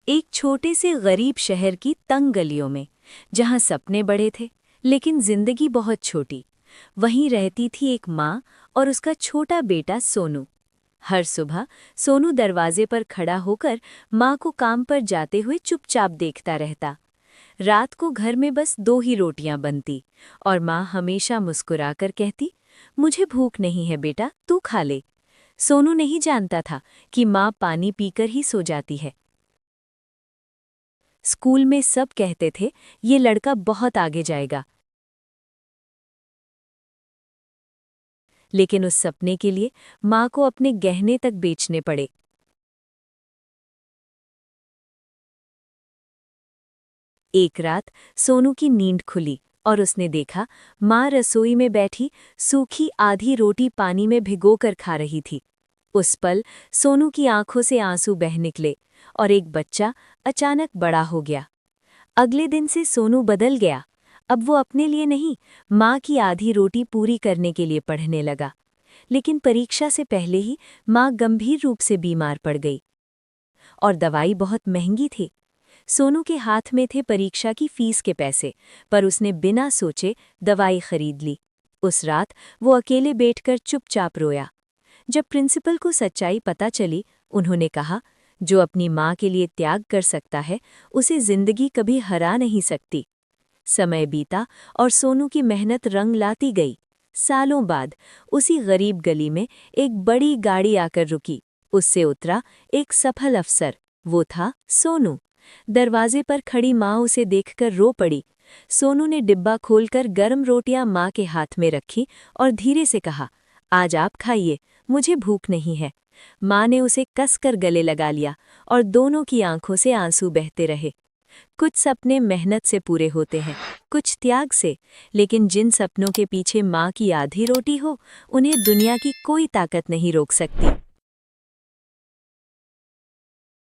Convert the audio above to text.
एक छोटे से गरीब शहर की तंग गलियों में, जहां सपने बड़े थे लेकिन जिंदगी बहुत छोटी, वहीं रहती थी एक माँ और उसका छोटा बेटा सोनू। हर सुबह सोनू दरवाजे पर खड़ा होकर माँ को काम पर जाते हुए चुपचाप देखता रहता। रात को घर में बस 2 ही रोटियां बनती और माँ हमेशा मुस्कुराकर कहती, मुझे भूख नहीं है बेटा, तू खा ले। सोनू नहीं जानता था कि माँ पानी पीकर ही सो जाती है। स्कूल में सब कहते थे, ये लड़का बहुत आगे जाएगा, लेकिन उस सपने के लिए माँ को अपने गहने तक बेचने पड़े। एक रात सोनू की नींद खुली और उसने देखा माँ रसोई में बैठी सूखी आधी रोटी पानी में भिगोकर खा रही थी। उस पल सोनू की आंखों से आंसू बह निकले और एक बच्चा अचानक बड़ा हो गया। अगले दिन से सोनू बदल गया। अब वो अपने लिए नहीं, माँ की आधी रोटी पूरी करने के लिए पढ़ने लगा। लेकिन परीक्षा से पहले ही माँ गंभीर रूप से बीमार पड़ गई और दवाई बहुत महंगी थी। सोनू के हाथ में थे परीक्षा की फीस के पैसे, पर उसने बिना सोचे दवाई खरीद ली। उस रात वो अकेले बैठकर चुपचाप रोया। जब प्रिंसिपल को सच्चाई पता चली, उन्होंने कहा, जो अपनी माँ के लिए त्याग कर सकता है, उसे जिंदगी कभी हरा नहीं सकती। समय बीता और सोनू की मेहनत रंग लाती गई। सालों बाद उसी गरीब गली में एक बड़ी गाड़ी आकर रुकी। उससे उतरा एक सफल अफसर। वो था सोनू। दरवाजे पर खड़ी माँ उसे देखकर रो पड़ी। सोनू ने डिब्बा खोलकर गर्म रोटियां माँ के हाथ में रखी और धीरे से कहा, आज आप खाइए, मुझे भूख नहीं है। माँ ने उसे कसकर गले लगा लिया और दोनों की आंखों से आंसू बहते रहे। कुछ सपने मेहनत से पूरे होते हैं, कुछ त्याग से, लेकिन जिन सपनों के पीछे माँ की आधी रोटी हो, उन्हें दुनिया की कोई ताकत नहीं रोक सकती।